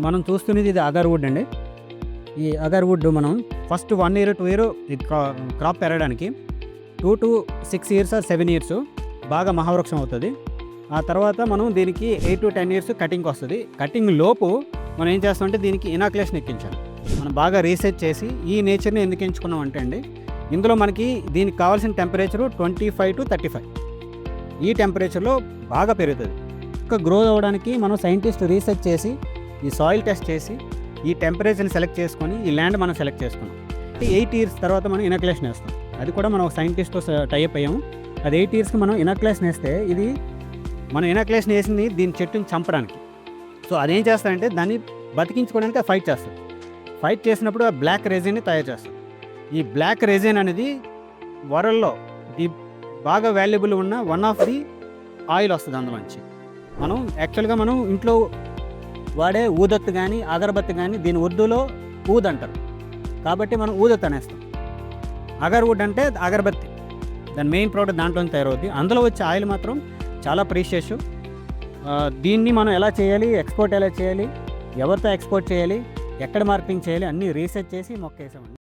మనం చూస్తున్నది ఇది అగర్వుడ్ అండి. ఈ అగర్వుడ్ మనం ఫస్ట్ 1 ఇయర్ 2 ఇయర్ ఇది క్రాప్ పెరగడానికి 2 to 6 ఇయర్స్ ఆర్ 7 ఇయర్స్ బాగా మహావృక్షం అవుతుంది. ఆ తర్వాత మనం దీనికి 8 to 10 ఇయర్స్ కటింగ్కి వస్తుంది. కటింగ్ లోపు మనం ఏం చేస్తామంటే దీనికి ఇనాక్యులేషన్ ఎక్కించాలి. మనం బాగా రీసెర్చ్ చేసి ఈ నేచర్ని ఎందుకు ఎంచుకున్నాం అంటే అండి, ఇందులో మనకి దీనికి కావాల్సిన టెంపరేచరు 25 to 35 ఈ టెంపరేచర్లో బాగా పెరుగుతుంది. ఇంకా గ్రో అవ్వడానికి మనం సైంటిస్ట్ రీసెర్చ్ చేసి ఈ సాయిల్ టెస్ట్ చేసి ఈ టెంపరేచర్ని సెలెక్ట్ చేసుకొని ఈ ల్యాండ్ మనం సెలెక్ట్ చేసుకున్నాం. 8 ఇయర్స్ తర్వాత మనం ఇనాక్యులేషన్ వేస్తాం. అది కూడా మనం ఒక సైంటిస్ట్తో టైప్ అయ్యాము. అది 8 ఇయర్స్కి మనం ఇనాక్యులేషన్ వేస్తే ఇది మనం ఇనాక్యులేషన్ వేసింది దీని చెట్టుని చంపడానికి. సో అదేం చేస్తారంటే దాన్ని బతికించుకోవడానికి అది ఫైట్ చేస్తుంది. ఫైట్ చేసినప్పుడు ఆ బ్లాక్ రెజిన్ని తయారు చేస్తుంది. ఈ బ్లాక్ రెజిన్ అనేది వరల్డ్లో ది బాగా వాల్యుబుల్ ఉన్న వన్ ఆఫ్ ది ఆయిల్ వస్తుంది అందులోంచి. మనం యాక్చువల్గా మనం ఇంట్లో వాడే ఊదత్తు కానీ అగరబత్తి కానీ దీని ఉర్దూలో ఊద్ అంటారు. కాబట్టి మనం ఊదత్తు అనేస్తాం. అగర్వుడ్ అంటే అగరబత్తి, దాని మెయిన్ ప్రోడక్ట్ దాంట్లోనే తయారవుద్ది. అందులో వచ్చే ఆయిల్ మాత్రం చాలా ప్రీషియస్. దీన్ని మనం ఎలా చేయాలి, ఎక్స్పోర్ట్ ఎలా చేయాలి, ఎవరితో ఎక్స్పోర్ట్ చేయాలి, ఎక్కడ మార్కెటింగ్ చేయాలి అన్నీ రీసెర్చ్ చేసి మొక్క వేసామండి.